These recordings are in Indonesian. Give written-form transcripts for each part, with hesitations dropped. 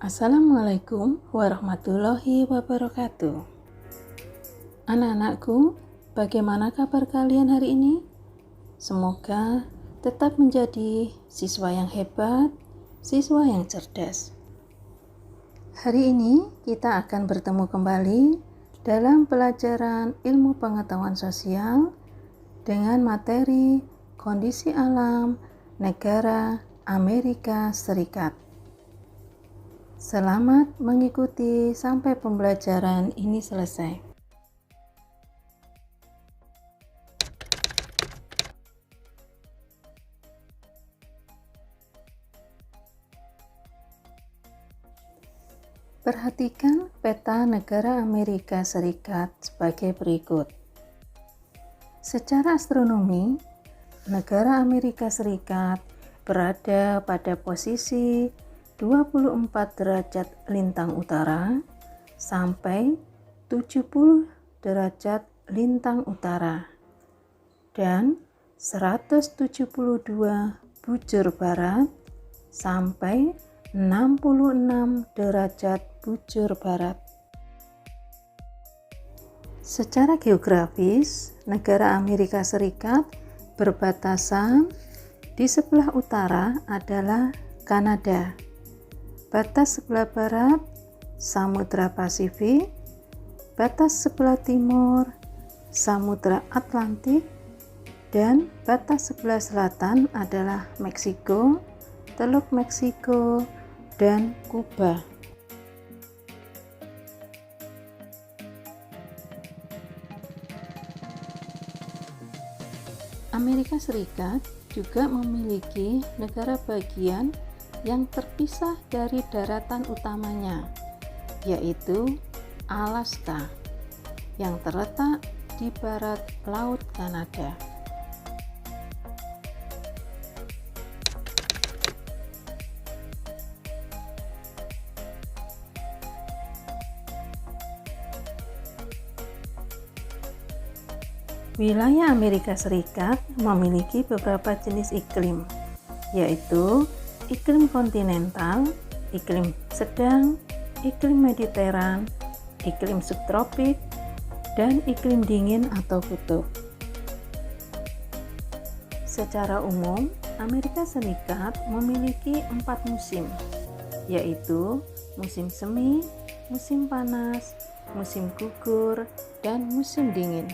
Assalamualaikum warahmatullahi wabarakatuh. Anak-anakku, bagaimana kabar kalian hari ini? Semoga tetap menjadi siswa yang hebat, siswa yang cerdas. Hari ini kita akan bertemu kembali dalam pelajaran ilmu pengetahuan sosial dengan materi kondisi alam negara Amerika Serikat. Selamat mengikuti sampai pembelajaran ini selesai. Perhatikan peta negara Amerika Serikat sebagai berikut. Secara astronomi, negara Amerika Serikat berada pada posisi 24 derajat lintang utara sampai 70 derajat lintang utara dan 172 bujur barat sampai 66 derajat bujur barat. Secara geografis, negara Amerika Serikat berbatasan di sebelah utara adalah Kanada. Batas sebelah barat, Samudra Pasifik. Batas sebelah timur, Samudra Atlantik. Dan batas sebelah selatan adalah Meksiko, Teluk Meksiko, dan Kuba. Amerika Serikat juga memiliki negara bagian yang terpisah dari daratan utamanya, yaitu Alaska, yang terletak di barat Laut Kanada. Wilayah Amerika Serikat memiliki beberapa jenis iklim, yaitu iklim kontinental, iklim sedang, iklim mediteran, iklim subtropik, dan iklim dingin atau kutub. Secara umum, Amerika Serikat memiliki 4 musim, yaitu musim semi, musim panas, musim gugur, dan musim dingin.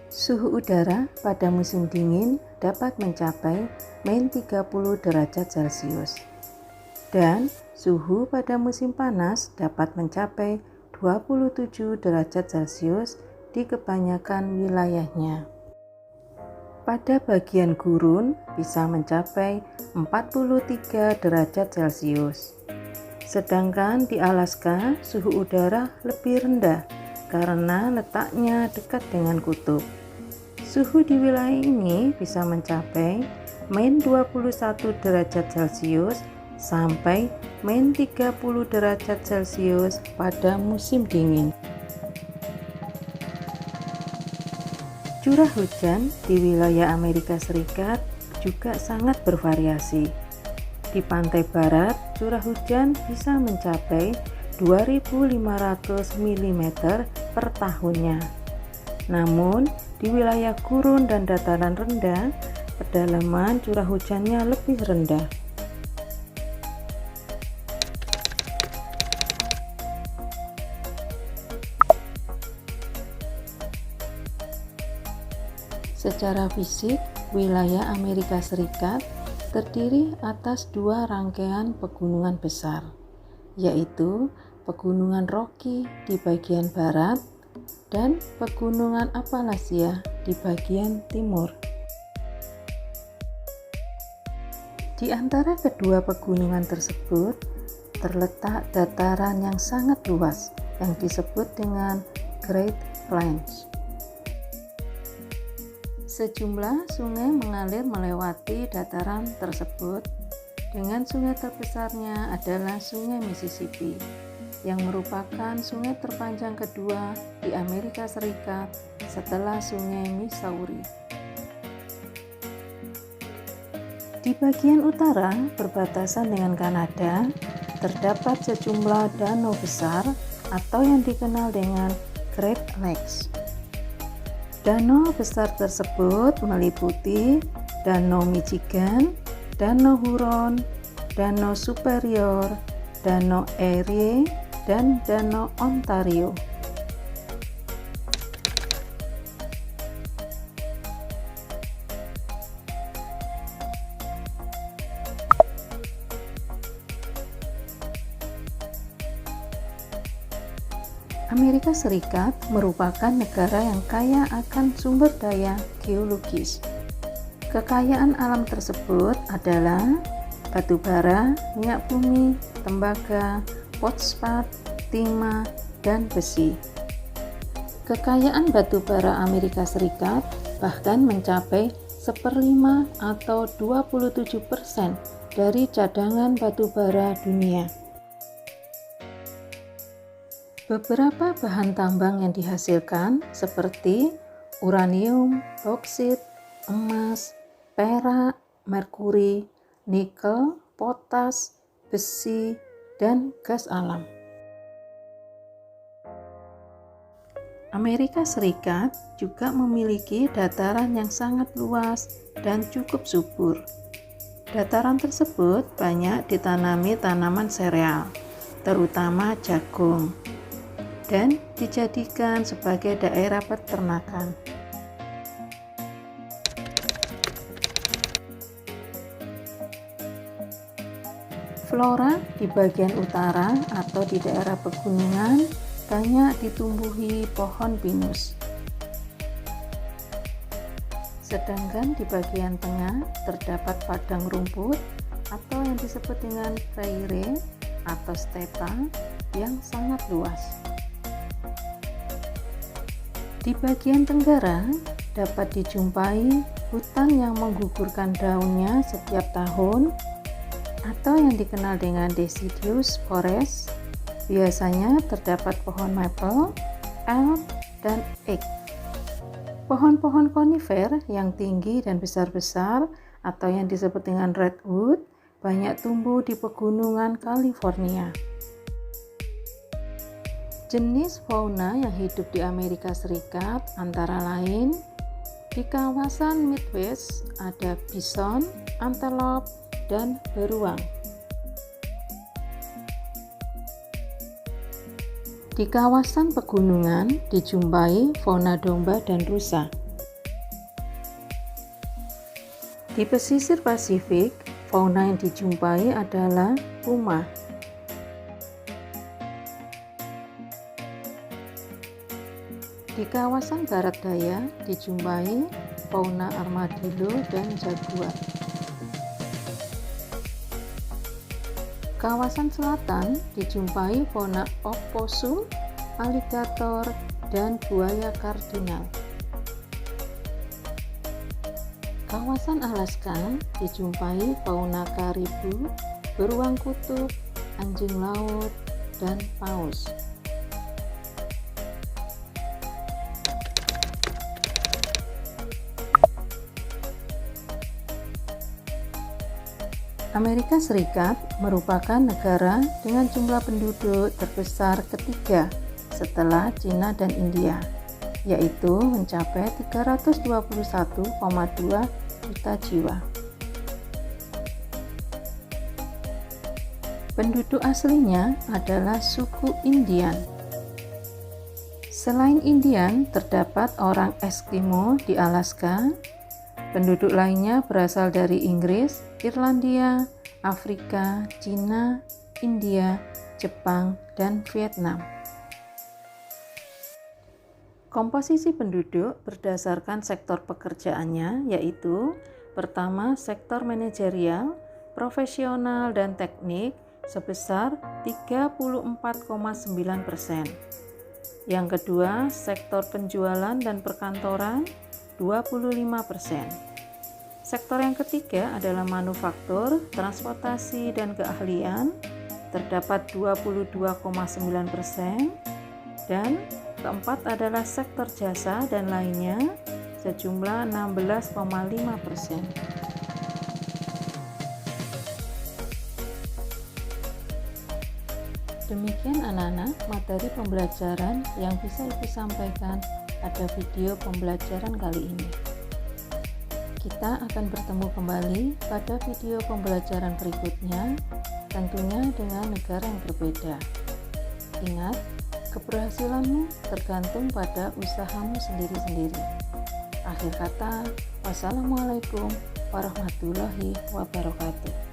Suhu udara pada musim dingin dapat mencapai -30 derajat Celcius dan suhu pada musim panas dapat mencapai 27 derajat Celcius di kebanyakan wilayahnya. Pada bagian gurun bisa mencapai 43 derajat Celcius. Sedangkan di Alaska suhu udara lebih rendah karena letaknya dekat dengan kutub. Suhu di wilayah ini bisa mencapai -21 derajat Celcius sampai -30 derajat Celcius pada musim dingin. Curah hujan di wilayah Amerika Serikat juga sangat bervariasi. Di pantai barat, curah hujan bisa mencapai 2.500 mm per tahunnya. Namun, di wilayah gurun dan dataran rendah, kedalaman curah hujannya lebih rendah. Secara fisik, wilayah Amerika Serikat terdiri atas 2 rangkaian pegunungan besar, yaitu Pegunungan Rocky di bagian barat dan Pegunungan Appalachia di bagian timur. Di antara kedua pegunungan tersebut terletak dataran yang sangat luas yang disebut dengan Great Plains. Sejumlah sungai mengalir melewati dataran tersebut, dengan sungai terbesarnya adalah Sungai Mississippi, yang merupakan sungai terpanjang kedua di Amerika Serikat setelah Sungai Missouri. Di bagian utara, berbatasan dengan Kanada, terdapat sejumlah danau besar atau yang dikenal dengan Great Lakes. Danau besar tersebut meliputi Danau Michigan, Danau Huron, Danau Superior, Danau Erie, dan Danau Ontario. Amerika Serikat merupakan negara yang kaya akan sumber daya geologis. Kekayaan alam tersebut adalah batu bara, minyak bumi, tembaga, fosfat, timah, dan besi. Kekayaan batu bara Amerika Serikat bahkan mencapai 1/5 atau 27% dari cadangan batu bara dunia. Beberapa bahan tambang yang dihasilkan seperti uranium, boksit, emas, perak, merkuri, nikel, potas, besi, dan gas alam. Amerika Serikat juga memiliki dataran yang sangat luas dan cukup subur. Dataran tersebut banyak ditanami tanaman sereal, terutama jagung, dan dijadikan sebagai daerah peternakan. Flora di bagian utara atau di daerah pegunungan banyak ditumbuhi pohon pinus. Sedangkan di bagian tengah terdapat padang rumput atau yang disebut dengan prairie atau stepa yang sangat luas. Di bagian tenggara dapat dijumpai hutan yang menggugurkan daunnya setiap tahun atau yang dikenal dengan deciduous forest. Biasanya terdapat pohon maple, elm, dan oak. Pohon-pohon konifer yang tinggi dan besar-besar atau yang disebut dengan redwood banyak tumbuh di pegunungan California. Jenis fauna yang hidup di Amerika Serikat antara lain di kawasan Midwest ada bison, antelope, dan beruang. Di kawasan pegunungan dijumpai fauna domba dan rusa. Di pesisir Pasifik, fauna yang dijumpai adalah puma. Di kawasan barat daya dijumpai fauna armadillo dan jaguar. Kawasan selatan dijumpai fauna opossum, aligator, dan buaya kardinal. Kawasan Alaska dijumpai fauna karibu, beruang kutub, anjing laut, dan paus. Amerika Serikat merupakan negara dengan jumlah penduduk terbesar ketiga setelah Cina dan India, yaitu mencapai 321,2 juta jiwa. Penduduk aslinya adalah suku Indian. Selain Indian, terdapat orang Eskimo di Alaska. Penduduk lainnya berasal dari Inggris, Irlandia, Afrika, Cina, India, Jepang, dan Vietnam. Komposisi penduduk berdasarkan sektor pekerjaannya, yaitu pertama sektor manajerial, profesional, dan teknik sebesar 34,9%. Yang kedua, sektor penjualan dan perkantoran 25%. Sektor yang ketiga adalah manufaktur, transportasi, dan keahlian, terdapat 22,9%, dan keempat adalah sektor jasa dan lainnya, sejumlah 16,5%. Demikian anak-anak, materi pembelajaran yang bisa Ibu sampaikan pada video pembelajaran kali ini. Kita akan bertemu kembali pada video pembelajaran berikutnya, tentunya dengan negara yang berbeda. Ingat, keberhasilanmu tergantung pada usahamu sendiri-sendiri. Akhir kata, wassalamualaikum warahmatullahi wabarakatuh.